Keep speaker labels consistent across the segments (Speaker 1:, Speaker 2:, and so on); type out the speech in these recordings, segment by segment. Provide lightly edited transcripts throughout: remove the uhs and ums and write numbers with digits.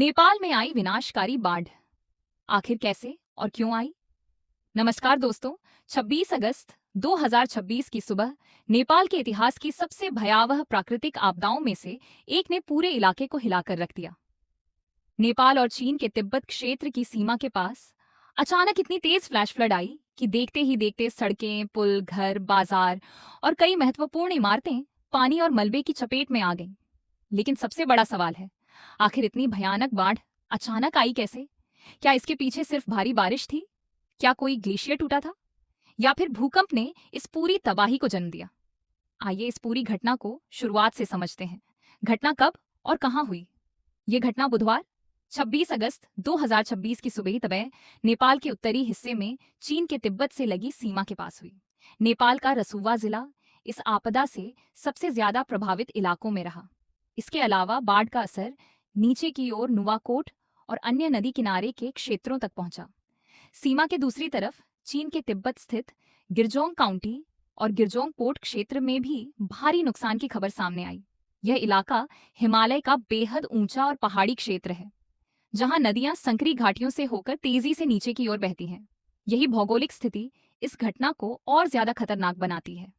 Speaker 1: नेपाल में आई विनाशकारी बाढ़। आखिर कैसे और क्यों आई? नमस्कार दोस्तों। 26 अगस्त 2026 की सुबह नेपाल के इतिहास की सबसे भयावह प्राकृतिक आपदाओं में से एक ने पूरे इलाके को हिलाकर रख दिया। नेपाल और चीन के तिब्बत क्षेत्र की सीमा के पास अचानक इतनी तेज फ्लैश फ्लड आई कि देखते ही देखते सड़कें, पुल, घर, बाजार और कई महत्वपूर्ण इमारतें पानी और मलबे की चपेट में आ गईं। लेकिन सबसे बड़ा सवाल है, आखिर इतनी भयानक बाढ़ अचानक आई कैसे? क्या इसके पीछे सिर्फ भारी बारिश थी? क्या कोई ग्लेशियर टूटा था? या फिर भूकंप ने इस पूरी तबाही को जन्म दिया? आइए इस पूरी घटना को शुरुआत से समझते हैं। घटना कब और कहां हुई? ये घटना बुधवार 26 अगस्त 2026 की सुबह तबह नेपाल के उत्तरी हिस्से में चीन के तिब्बत से लगी सीमा के पास हुई। नेपाल का रसुवा जिला इस आपदा से सबसे ज्यादा प्रभावित इलाकों में रहा। इसके अलावा बाढ़ का असर नीचे की ओर नुवाकोट और अन्य नदी किनारे के क्षेत्रों तक पहुंचा। सीमा के दूसरी तरफ चीन के तिब्बत स्थित गिरजोंग काउंटी और गिरजोंग पोर्ट क्षेत्र में भी भारी नुकसान की खबर सामने आई। यह इलाका हिमालय का बेहद ऊंचा और पहाड़ी क्षेत्र है, जहां नदियां संकरी घाटियों से होकर तेजी से नीचे की ओर बहती हैं। यही भौगोलिक स्थिति इस घटना को और ज्यादा खतरनाक बनाती है।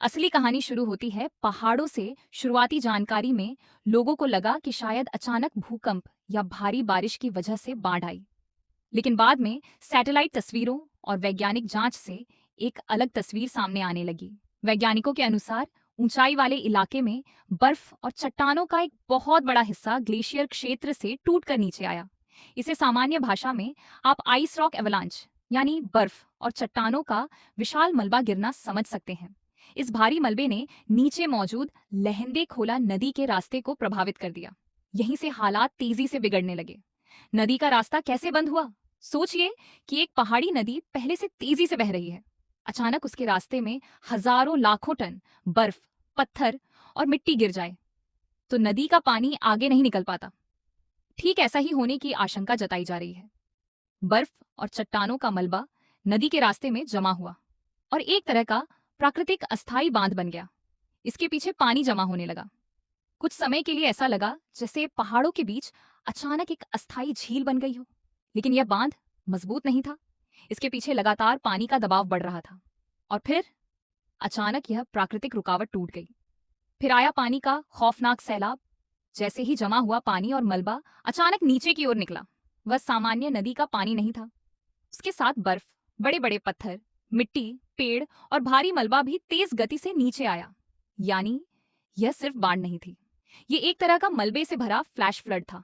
Speaker 1: असली कहानी शुरू होती है पहाड़ों से। शुरुआती जानकारी में लोगों को लगा कि शायद अचानक भूकंप या भारी बारिश की वजह से बाढ़ आई, लेकिन बाद में सैटेलाइट तस्वीरों और वैज्ञानिक जांच से एक अलग तस्वीर सामने आने लगी। वैज्ञानिकों के अनुसार ऊंचाई वाले इलाके में बर्फ और चट्टानों का एक बहुत बड़ा हिस्सा ग्लेशियर क्षेत्र से टूटकर नीचे आया। इसे सामान्य भाषा में आप आइस रॉक एवलांच यानी बर्फ और चट्टानों का विशाल मलबा गिरना समझ सकते हैं। इस भारी मलबे ने नीचे मौजूद लहंदे खोला नदी के रास्ते को प्रभावित कर दिया। यहीं से हालात तेजी से बिगड़ने लगे। नदी का रास्ता कैसे बंद हुआ? सोचिए कि एक पहाड़ी नदी पहले से तेजी से बह रही है। अचानक उसके रास्ते में हजारों लाखों टन बर्फ, पत्थर और मिट्टी गिर जाए तो नदी का पानी आगे नहीं निकल पाता। ठीक ऐसा ही होने की आशंका जताई जा रही है। बर्फ और चट्टानों का मलबा नदी के रास्ते में जमा हुआ और एक तरह का प्राकृतिक अस्थायी बांध बन गया। इसके पीछे पानी जमा होने लगा। कुछ समय के लिए ऐसा लगा जैसे पहाड़ों के बीच अचानक एक अस्थायी झील बन गई हो, लेकिन यह बांध मजबूत नहीं था। इसके पीछे लगातार पानी का दबाव बढ़ रहा था और फिर अचानक यह प्राकृतिक रुकावट टूट गई। फिर आया पानी का खौफनाक सैलाब। जैसे ही जमा हुआ पानी और मलबा अचानक नीचे की ओर निकला, वह सामान्य नदी का पानी नहीं था। उसके साथ बर्फ, बड़े बड़े पत्थर, मिट्टी, पेड़ और भारी मलबा भी तेज गति से नीचे आया। यानी यह सिर्फ बाढ़ नहीं थी, ये एक तरह का मलबे से भरा फ्लैश फ्लड था।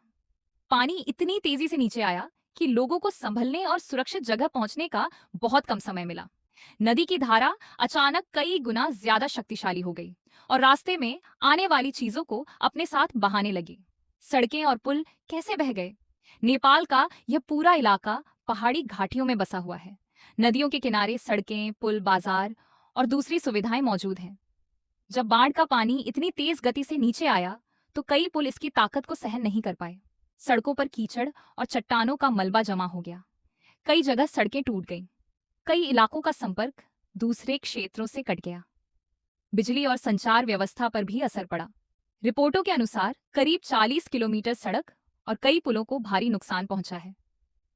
Speaker 1: पानी इतनी तेजी से नीचे आया कि लोगों को संभलने और सुरक्षित जगह पहुंचने का बहुत कम समय मिला। नदी की धारा अचानक कई गुना ज्यादा शक्तिशाली हो गई और रास्ते में आने वाली चीजों को अपने साथ बहाने लगी। सड़कें और पुल कैसे बह गए? नेपाल का यह पूरा इलाका पहाड़ी घाटियों में बसा हुआ है। नदियों के किनारे सड़कें, पुल, बाजार और दूसरी सुविधाएं मौजूद हैं। जब बाढ़ का पानी इतनी तेज गति से नीचे आया तो कई पुल इसकी ताकत को सहन नहीं कर पाए। सड़कों पर कीचड़ और चट्टानों का मलबा जमा हो गया। कई जगह सड़कें टूट गईं। कई इलाकों का संपर्क दूसरे क्षेत्रों से कट गया। बिजली और संचार व्यवस्था पर भी असर पड़ा। रिपोर्टों के अनुसार करीब 40 किलोमीटर सड़क और कई पुलों को भारी नुकसान पहुंचा है।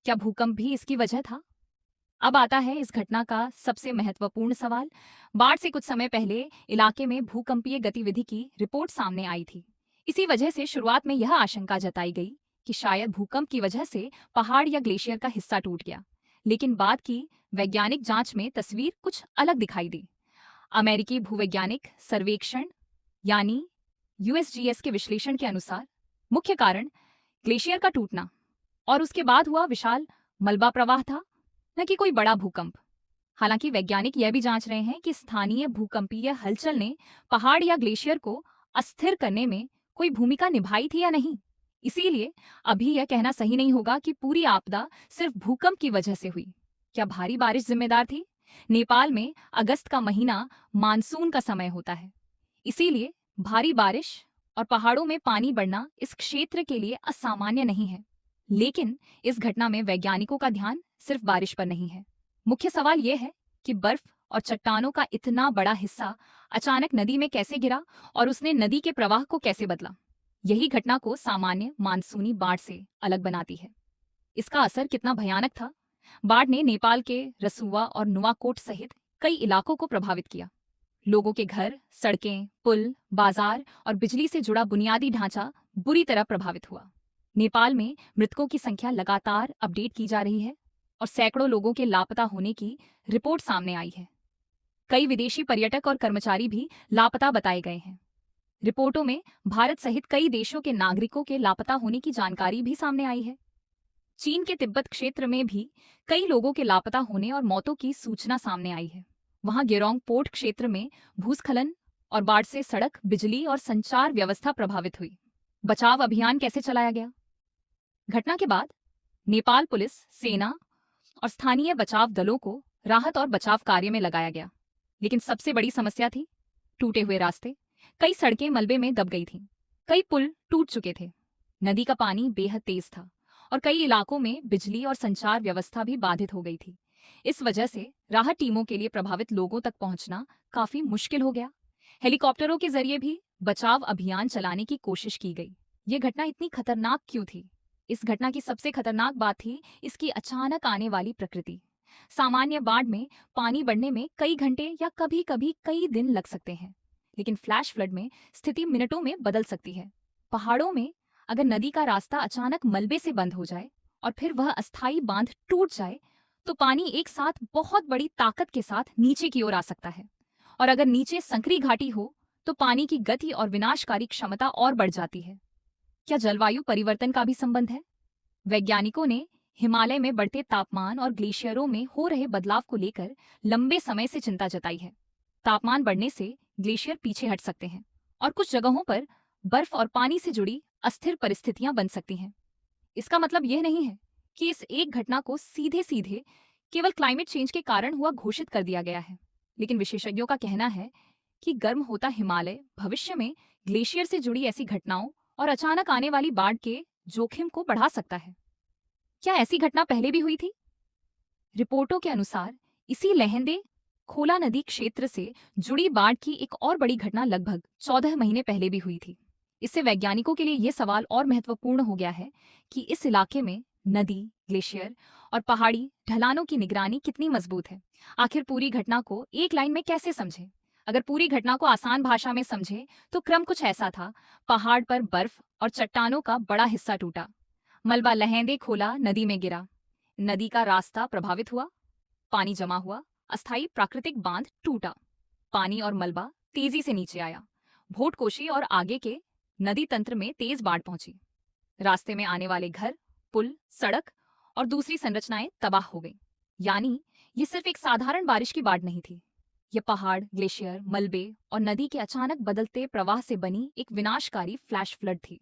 Speaker 1: क्या भूकंप भी इसकी वजह था? अब आता है इस घटना का सबसे महत्वपूर्ण सवाल। बाढ़ से कुछ समय पहले इलाके में भूकंपीय गतिविधि की रिपोर्ट सामने आई थी। इसी वजह से शुरुआत में यह आशंका जताई गई कि शायद भूकंप की वजह से पहाड़ या ग्लेशियर का हिस्सा टूट गया। लेकिन बाद की वैज्ञानिक जांच में तस्वीर कुछ अलग दिखाई दी। अमेरिकी भूवैज्ञानिक सर्वेक्षण यानी यूएसजीएस के विश्लेषण के अनुसार मुख्य कारण ग्लेशियर का टूटना और उसके बाद हुआ विशाल मलबा प्रवाह था, न कि कोई बड़ा भूकंप। हालांकि वैज्ञानिक यह भी जांच रहे हैं कि स्थानीय भूकंपीय हलचल ने पहाड़ या ग्लेशियर को अस्थिर करने में कोई भूमिका निभाई थी या नहीं। इसीलिए अभी यह कहना सही नहीं होगा कि पूरी आपदा सिर्फ भूकंप की वजह से हुई। क्या भारी बारिश जिम्मेदार थी? नेपाल में अगस्त का महीना मानसून का समय होता है, इसीलिए भारी बारिश और पहाड़ों में पानी बढ़ना इस क्षेत्र के लिए असामान्य नहीं है। लेकिन इस घटना में वैज्ञानिकों का ध्यान सिर्फ बारिश पर नहीं है। मुख्य सवाल यह है कि बर्फ और चट्टानों का इतना बड़ा हिस्सा अचानक नदी में कैसे गिरा और उसने नदी के प्रवाह को कैसे बदला। यही घटना को सामान्य मानसूनी बाढ़ से अलग बनाती है। इसका असर कितना भयानक था? बाढ़ ने नेपाल के रसुवा और नुआकोट सहित कई इलाकों को प्रभावित किया। लोगों के घर, सड़कें, पुल, बाजार और बिजली से जुड़ा बुनियादी ढांचा बुरी तरह प्रभावित हुआ। नेपाल में मृतकों की संख्या लगातार अपडेट की जा रही है और सैकड़ों लोगों के लापता होने की रिपोर्ट सामने आई है। कई विदेशी पर्यटक और कर्मचारी भी लापता बताए गए हैं। रिपोर्टों में भारत सहित कई देशों के नागरिकों के लापता होने की जानकारी भी सामने आई है। चीन के तिब्बत क्षेत्र में भी कई लोगों के लापता होने और मौतों की सूचना सामने आई है। वहां गेरोंग पोर्ट क्षेत्र में भूस्खलन और बाढ़ से सड़क, बिजली और संचार व्यवस्था प्रभावित हुई। बचाव अभियान कैसे चलाया गया? घटना के बाद नेपाल पुलिस, सेना और स्थानीय बचाव दलों को राहत और बचाव कार्य में लगाया गया। लेकिन सबसे बड़ी समस्या थी टूटे हुए रास्ते। कई सड़कें मलबे में दब गई थीं, कई पुल टूट चुके थे, नदी का पानी बेहद तेज था और कई इलाकों में बिजली और संचार व्यवस्था भी बाधित हो गई थी। इस वजह से राहत टीमों के लिए प्रभावित लोगों तक पहुंचना काफी मुश्किल हो गया। हेलीकॉप्टरों के जरिए भी बचाव अभियान चलाने की कोशिश की गई। ये घटना इतनी खतरनाक क्यों थी? इस घटना की सबसे खतरनाक बात थी इसकी अचानक आने वाली प्रकृति। सामान्य बाढ़ में पानी बढ़ने में कई घंटे या कभी कभी कई दिन लग सकते हैं, लेकिन फ्लैश फ्लड में स्थिति मिनटों में बदल सकती है। पहाड़ों में अगर नदी का रास्ता अचानक मलबे से बंद हो जाए और फिर वह अस्थायी बांध टूट जाए तो पानी एक साथ बहुत बड़ी ताकत के साथ नीचे की ओर आ सकता है। और अगर नीचे संकरी घाटी हो तो पानी की गति और विनाशकारी क्षमता और बढ़ जाती है। क्या जलवायु परिवर्तन का भी संबंध है? वैज्ञानिकों ने हिमालय में बढ़ते तापमान और ग्लेशियरों में हो रहे बदलाव को लेकर लंबे समय से चिंता जताई है। तापमान बढ़ने से ग्लेशियर पीछे हट सकते हैं और कुछ जगहों पर बर्फ और पानी से जुड़ी अस्थिर परिस्थितियां बन सकती हैं। इसका मतलब यह नहीं है कि इस एक घटना को सीधे सीधे केवल क्लाइमेट चेंज के कारण हुआ घोषित कर दिया गया है, लेकिन विशेषज्ञों का कहना है कि गर्म होता हिमालय भविष्य में ग्लेशियर से जुड़ी ऐसी घटनाओं और अचानक आने वाली बाढ़ के जोखिम को बढ़ा सकता है। क्या ऐसी घटना पहले भी हुई थी? रिपोर्टों के अनुसार इसी लहंदे खोला नदी क्षेत्र से जुड़ी बाढ़ की एक और बड़ी घटना लगभग 14 महीने पहले भी हुई थी। इससे वैज्ञानिकों के लिए यह सवाल और महत्वपूर्ण हो गया है कि इस इलाके में नदी, ग्लेशियर और पहाड़ी ढलानों की निगरानी कितनी मजबूत है। आखिर पूरी घटना को एक लाइन में कैसे समझें? अगर पूरी घटना को आसान भाषा में समझें तो क्रम कुछ ऐसा था। पहाड़ पर बर्फ और चट्टानों का बड़ा हिस्सा टूटा, मलबा लहंदे खोला नदी में गिरा, नदी का रास्ता प्रभावित हुआ, पानी जमा हुआ, अस्थायी प्राकृतिक बांध टूटा, पानी और मलबा तेजी से नीचे आया, भोटकोशी और आगे के नदी तंत्र में तेज बाढ़ पहुंची, रास्ते में आने वाले घर, पुल, सड़क और दूसरी संरचनाएं तबाह हो गई। यानी ये सिर्फ एक साधारण बारिश की बाढ़ नहीं थी, यह पहाड़, ग्लेशियर, मलबे और नदी के अचानक बदलते प्रवाह से बनी एक विनाशकारी फ्लैश फ्लड थी।